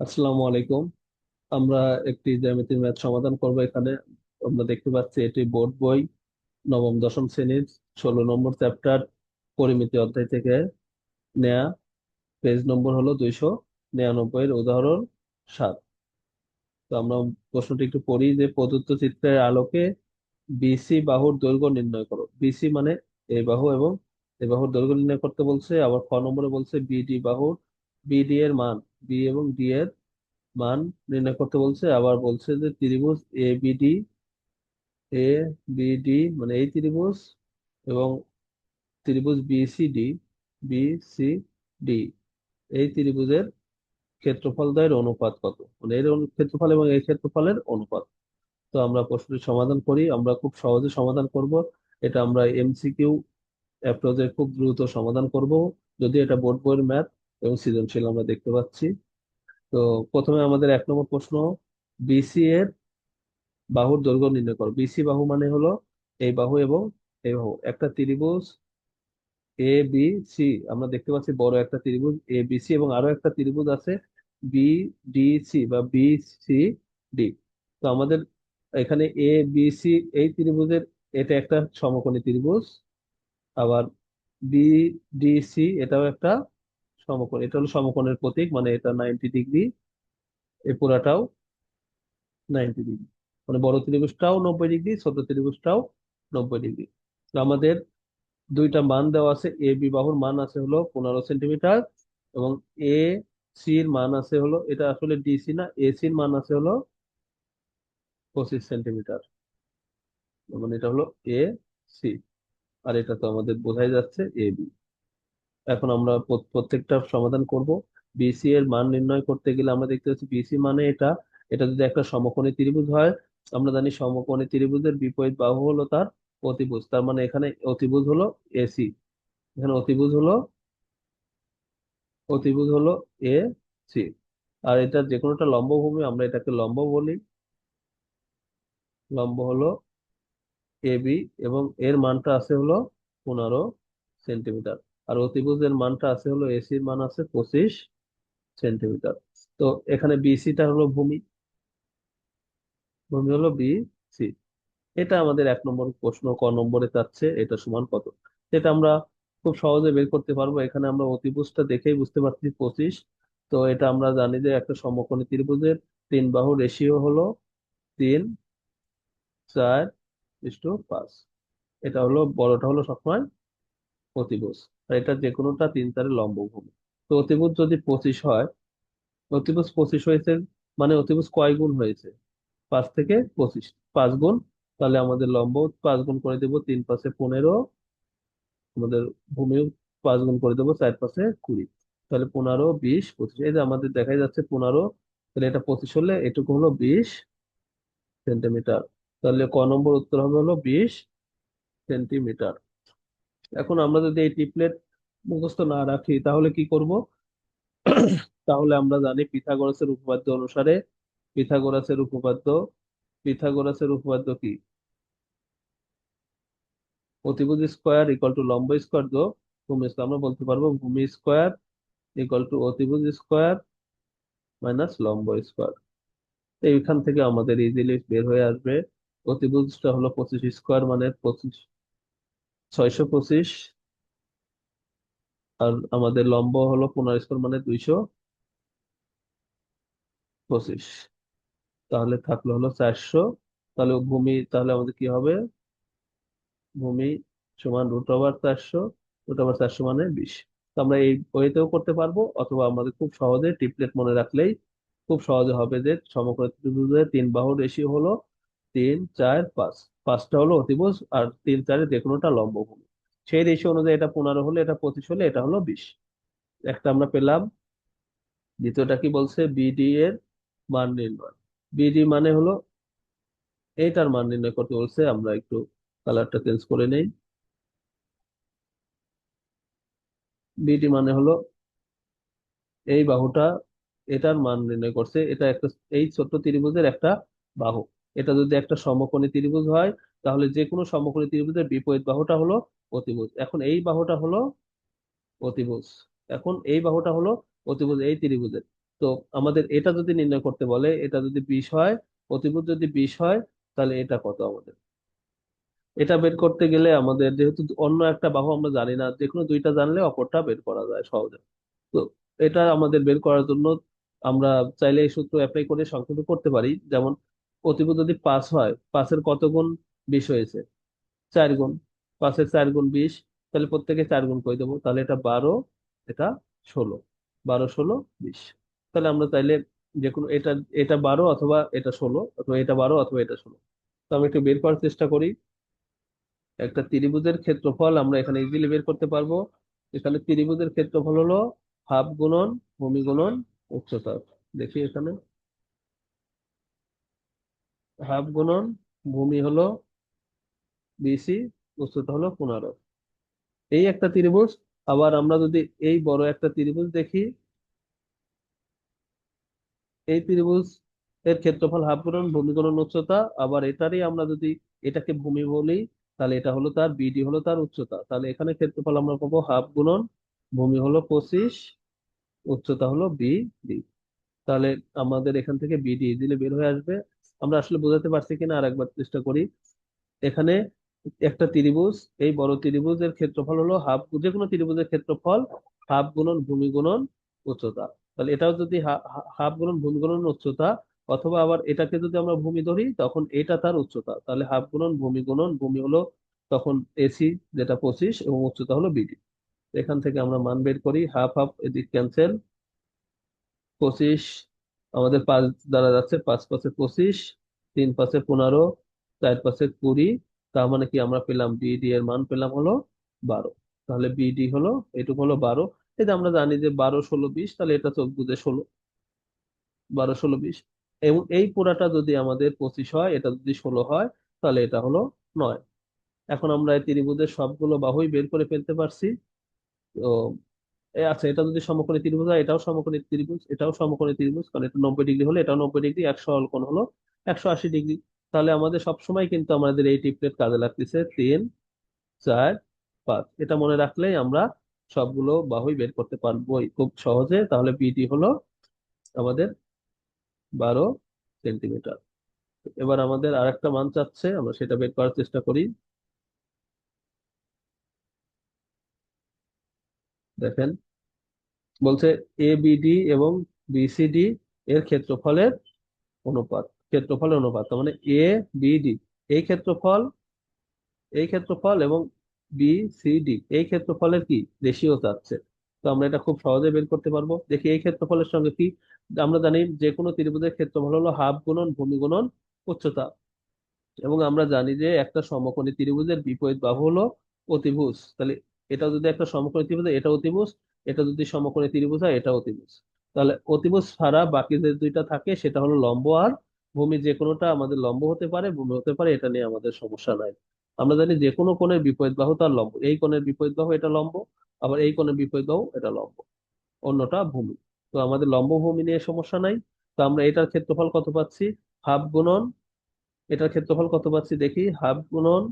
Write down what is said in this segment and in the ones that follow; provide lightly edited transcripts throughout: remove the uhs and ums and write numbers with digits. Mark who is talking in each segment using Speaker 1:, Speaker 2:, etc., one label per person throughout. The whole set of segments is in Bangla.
Speaker 1: আসসালামু আলাইকুম। আমরা একটি জ্যামিতির ম্যাথ সমাধান করব। এখানে আমরা দেখতে পাচ্ছি এটি বোর্ড বই নবম দশম শ্রেণীর 16 নম্বর চ্যাপ্টার পরিমিতি অধ্যায় থেকে নেয়া। পেজ নম্বর হলো 299 এর উদাহরণ 7। তো আমরা প্রশ্নটি একটু পড়ি যে প্রদত্ত চিত্রের আলোকে বিসি বাহুর দৈর্ঘ্য নির্ণয় করো। বিসি মানে এই বাহু, এবং এই বাহুর দৈর্ঘ্য নির্ণয় করতে বলছে। আবার খ নম্বরে বলছে বিডি বাহুর বিডি এর মান, বি এবং ডি এর মান নির্ণয় করতে বলছে। আবার বলছে যে ত্রিভুজ এ বিডি, এ বিডি মানে এই ত্রিভুজ, এবং ত্রিভুজ বিসিডি, বিসিডি এই ত্রিভুজের ক্ষেত্রফলদ্বয়ের অনুপাত কত, মানে এর ক্ষেত্রফল এবং এই ক্ষেত্রফলের অনুপাত। তো আমরা প্রশ্নটি সমাধান করি। আমরা খুব সহজে সমাধান করব। এটা আমরা এমসিকিউ অ্যাপ্রোচে খুব দ্রুত সমাধান করব, যদি এটা বোর্ড বইয়ের ম্যাথ এবং সৃজনশীল আমরা দেখতে পাচ্ছি। তো প্রথমে আমাদের 1 নম্বর প্রশ্ন, বিসি এর বাহুর দৈর্ঘ্য নির্ণয় করো। বিসি বাহু মানে হলো এই বাহু এবং এই বাহু, একটা ত্রিভুজ এ বি সি। আমরা দেখতে পাচ্ছি বড় একটা ত্রিভুজ এ বি সি, এবং আরো একটা ত্রিভুজ আছে বি ডি সি বা বি সি ডি। তো আমাদের এখানে এ বি সি এই ত্রিভুজের, এটা একটা সমকোণী ত্রিভুজ। আবার বি ডি সি এটাও একটা সমকোণ, এটা হলো সমকোণের প্রতীক, মানে এটা 90 ডিগ্রি, এই পুরাটাও 90 ডিগ্রি। মানে বড় ত্রিভুজটাও 90 ডিগ্রি, ছোট ত্রিভুজটাও 90 ডিগ্রি। তো আমাদের দুইটা মান দেওয়া আছে। এ বি বাহুর মান আছে হলো 15 সেন্টিমিটার, এবং এ সির মান আছে হলো, এটা আসলে ডিসি না, এ সির মান আছে হলো 25 সেন্টিমিটার। মানে এটা হলো এ সি, আর এটা তো আমাদের বোঝাই যাচ্ছে এ বি। এখন আমরা প্রত্যেকটা সমাধান করব। বিসি এর মান নির্ণয় করতে গেলে আমরা দেখতে পাচ্ছি বিসি মানে এটা, এটা যদি একটা সমকোণী ত্রিভুজ হয়, আমরা জানি সমকোণী ত্রিভুজের বিপরীত বাহু হলো তার অতিভুজ। তার মানে এখানে অতিভুজ হলো এসি, এখানে অতিভুজ হলো এ সি। আর এটা যে কোনোটা লম্বভূমি, আমরা এটাকে লম্ব বলি। লম্ব হলো এ বি, এবং এর মানটা আছে হলো 15 সেন্টিমিটার। আর অতিভুজের মানটা আছে হলো এসির মান আছে 25 সেন্টিমিটার। তো এখানে বিসিটা হলো ভূমি, ভূমি হলো বি সি। এটা আমাদের 1 নম্বর প্রশ্ন। ক নম্বরে চাচ্ছে এটা সমান কত। এটা আমরা খুব সহজে বের করতে পারবো। এখানে আমরা অতিভুজটা দেখেই বুঝতে পারছি 25। তো এটা আমরা জানি যে একটা সমকোণী ত্রিভুজের তিন বাহু রেশিও হলো 3:4:5। এটা হলো বড়টা হলো সবসময় অতিভুজ, আর এটা যে কোনোটা 3:4 লম্বভূমি। তো অতিভুজ যদি 25 হয়, অতিভুজ 25 হয়েছে, মানে অতিভুজ কয় গুণ হয়েছে? 5 থেকে 25, 5 গুণ। তাহলে আমাদের লম্ব 5 গুণ করে দেবো, 3×5=15। আমাদের ভূমিও 5 গুণ করে দেবো, 4×5=20। তাহলে 15, 20, 25, এই যে আমাদের দেখাই যাচ্ছে 15। তাহলে এটা 25 হলে এটুকু হলো 20 সেন্টিমিটার। তাহলে ক নম্বর উত্তর হবে হলো 20 সেন্টিমিটার। এখন আমরা যদি এই টিপলেট মুখস্থ না রাখি তাহলে কি করব? তাহলে আমরা জানি পিথাগোরাসের উপপাদ্য অনুসারে, পিথাগোরাসের উপপাদ্য, পিথাগোরাসের উপপাদ্য কি? অতিভুজ স্কোয়ার ইকুয়াল টু লম্ব স্কোয়ার যোগ ভূমি স্কোয়ার। আমরা বলতে পারবো ভূমি স্কোয়ার ইকুয়াল টু অতিভুজ স্কোয়ার মাইনাস লম্ব স্কোয়ার। এইখান থেকে আমাদের ইজিলি বের হয়ে আসবে। অতিভুজটা হলো 25 স্কোয়ার মানে 625, আর আমাদের লম্ব হলো 15 স্কোয়ার মানে 225। তাহলে থাকলো হলো 400। তাহলে ভূমি, তাহলে আমাদের কি হবে? ভূমি সমান √400, √400 মানে 20। তো আমরা এই ওয়েতেও করতে পারবো, অথবা আমাদের খুব সহজে টিপলেট মনে রাখলেই খুব সহজে হবে যে সমকোণী ত্রিভুজের তিন বাহুর রেশিও হলো 3:4:5। পাঁচটা হলো অতিভুজ, আর 3:4 যে কোনোটা লম্বভূমি। সেই রেশিও অনুযায়ী এটা 15 হলে, এটা 25 হলে, এটা হলো 20। একটা আমরা পেলাম। দ্বিতীয়টা কি বলছে? বিডি এর মান নির্ণয়। বিডি মানে হলো এইটার মান নির্ণয় করতে বলছে। আমরা একটু কালারটা চেঞ্জ করে নেই। বিডি মানে হলো এই বাহুটা, এটার মান নির্ণয় করছে। এটা একটা, এই ছোট্ট ত্রিভুজের একটা বাহু। এটা যদি একটা সমকোণী ত্রিভুজ হয়, তাহলে যে কোনো সমকোণী ত্রিভুজের বিপরীত বাহুটা হলো অতিভুজ। এখন এই বাহুটা হলো অতিভুজ, এখন এই বাহুটা হলো অতিভুজ এই ত্রিভুজের। তো তো আমাদের এটা যদি নির্ণয় করতে বলে, এটা যদি 20 হয়, অতিভুজ যদি 20 হয়, তাহলে এটা কত আমাদের? এটা বের করতে গেলে আমাদের যেহেতু অন্য একটা বাহু আমরা জানি না, যে কোনো দুইটা জানলে অপরটা বের করা যায় সহজে। তো এটা আমাদের বের করার জন্য আমরা চাইলে এই সূত্র অ্যাপ্লাই করে সংক্ষেপে করতে পারি। যেমন অতিভুজ যদি 5 হয়, 5-এর কত গুণ 20 হয়েছে? 4 গুণ। 5-এর 4 গুণ 20, তাহলে প্রত্যেকে 4 গুণ করে দেবো, তাহলে এটা 12, এটা 16। 12, 16, 20। তাহলে আমরা চাইলে যে কোনো এটা, এটা 12 অথবা এটা 16, অথবা এটা 12 অথবা এটা 16। তো আমি একটু বের করার চেষ্টা করি। একটা ত্রিভুজের ক্ষেত্রফল আমরা এখানে ইজিলি বের করতে পারবো। এখানে ত্রিভুজের ক্ষেত্রফল হলো হাফ গুণন ভূমি গুণন উচ্চতা। দেখি এখানে, হাফ গুণন ভূমি হলো 20, উচ্চতা হলো 15। এই একটা ত্রিভুজ। আবার আমরা যদি এই বড় একটা ত্রিভুজ দেখি, এই ত্রিভুজ এর ক্ষেত্রফল হাফ গুণন ভূমি গুণন উচ্চতা। আবার এটারই আমরা যদি এটাকে ভূমি বলি, তাহলে এটা হলো তার বিডি, হলো তার উচ্চতা। তাহলে এখানে ক্ষেত্রফল আমরা পাবো হাফ গুণন ভূমি হলো 25, উচ্চতা হলো বিডি। তাহলে আমাদের এখান থেকে বিডি ইজিলি বের হয়ে আসবে। আমরা আসলে বোঝাতে পারছি কিনা আর একবার চেষ্টা করি। এখানে একটা ত্রিভুজ, এই বড় ত্রিভুজের ক্ষেত্রফল হলো হাফ, যে কোনো ত্রিভুজের ক্ষেত্রফল হাফ গুণন ভূমি গুণন উচ্চতা। তাহলে এটাও যদি হাফ গুণন ভূমি গুণন উচ্চতা, অথবা আবার এটাকে যদি আমরা ভূমি ধরি, তখন এটা তার উচ্চতা। তাহলে হাফ গুণন ভূমি গুণন ভূমি হলো তখন এসি, যেটা 25, এবং উচ্চতা হলো বিডি। এখান থেকে আমরা মান বের করি, হাফ হাফ এদিক ক্যান্সেল, 25 আমাদের 5 দ্বারা যাচ্ছে, 5 × 5 = 25, 3 × 5 = 15, 4 × 5 = 20। তার মানে কি আমরা পেলাম বিডি এর মান পেলাম হলো 12। তাহলে বিডি হলো, এটুকু হলো 12। এই যে আমরা জানি যে 12, 16, 20, তাহলে এটা 14, 16, 12, 16, 20। এবং এই পুরাটা যদি আমাদের 25 হয়, এটা যদি 16 হয়, তাহলে এটা হলো 9। এখন আমরা এই ত্রিভুজের সবগুলো বাহুই বের করে ফেলতে পারছি। তো আচ্ছা, এটা যদি সমকোণী ত্রিভুজ হয়, এটাও সমকোণী ত্রিভুজ, এটাও সমকোণী ত্রিভুজ, কারণ এটা 90 ডিগ্রি হলে এটাও 90 ডিগ্রি, 100 হল কোণ হলো 180 ডিগ্রি। তাহলে আমাদের সবসময় কিন্তু আমাদের এই টিপলেট কাজে লাগতেছে, 3, 4, 5। এটা মনে রাখলেই আমরা সবগুলো বাহুই বের করতে পারবো খুব সহজে। তাহলে বিডি হলো আমাদের 12 সেন্টিমিটার। এবার আমাদের আরেকটা মান চাচ্ছে, আমরা সেটা বের করার চেষ্টা করি। দেখেন, বলছে এ বিডি এবং বিসিডি এর ক্ষেত্রফলের অনুপাত। তার মানে এ বিডি এই ক্ষেত্রফল, এই ক্ষেত্রফল, এবং বি সি ডি এই ক্ষেত্রফলের কি রেশিও চাচ্ছে। তো আমরা এটা খুব সহজে বের করতে পারবো। দেখি এই ক্ষেত্রফলের সঙ্গে কি, আমরা জানি যে কোনো ত্রিভুজের ক্ষেত্রফল হলো হাফ গুণন ভূমি গুণন উচ্চতা। এবং আমরা জানি যে একটা সমকোণী ত্রিভুজের বিপরীত বাহু হলো অতিভুজ। তাহলে এটা যদি একটা সমকোণী ত্রিভুজ হয়, এটা অতিভুজ। এটা যদি সমকোণী ত্রিভুজ হয়, এটা অতিভুজ। তাহলে অতিভুজ ছাড়া বাকি যে দুইটা থাকে সেটা হলো লম্ব আর ভূমি। যে কোনোটা আমাদের লম্ব হতে পারে, ভূমি হতে পারে, এটা নিয়ে আমাদের সমস্যা নাই। আমরা জানি যে কোনো কোণের বিপরীত বাহু তার লম্ব। এই কোণের বিপরীত বাহু এটা লম্ব, আবার এই কোণের বিপরীত বাহু এটা লম্ব, অন্যটা ভূমি। তো আমাদের লম্ব ভূমি নিয়ে সমস্যা নাই। তো আমরা এটার ক্ষেত্রফল কত পাচ্ছি? হাফ গুণন, এটার ক্ষেত্রফল কত পাচ্ছি দেখি, হাফ গুণন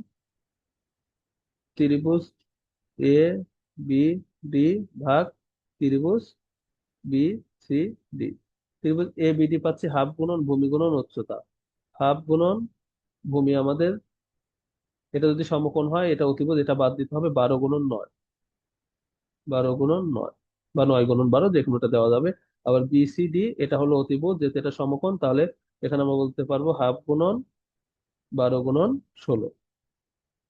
Speaker 1: ত্রিভুজ এ বি ডি ভাগ ত্রিভুজ বি সি ডি। ত্রিভুজ এ বি ডি পাচ্ছি হাফ গুণন ভূমি গুণন উচ্চতা। হাফ গুণন ভূমি আমাদের, এটা যদি সমকোণ হয়, এটা অতিভুজ, এটা বাদ দিতে হবে, 12 × 9, 12 × 9, বা 9 × 12, যে কোনোটা দেওয়া যাবে। আবার বি সি ডি এটা হলো অতিভুজ, যেহেতু এটা সমকোণ, তাহলে এখানে আমরা বলতে পারবো হাফ গুণন 12 × 16।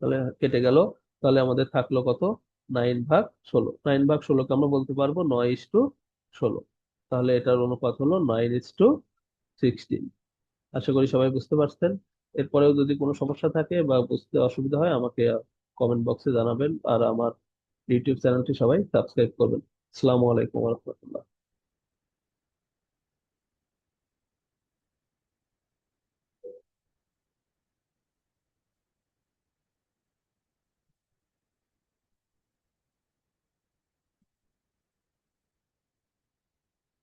Speaker 1: তাহলে কেটে গেল। তাহলে আমাদের থাকলো কত? 9/16। 9/16কে আমরা বলতে পারবো 9:16। তাহলে এটার অনুপাত হলো 9:16। আশা করি সবাই বুঝতে পারছেন। এরপরেও যদি কোনো সমস্যা থাকে বা বুঝতে অসুবিধা হয়, আমাকে কমেন্ট বক্সে জানাবেন। আর আমার ইউটিউব চ্যানেলটি সবাই সাবস্ক্রাইব করবেন। আসসালামু আলাইকুম ওয়া রাহমাতুল্লাহ।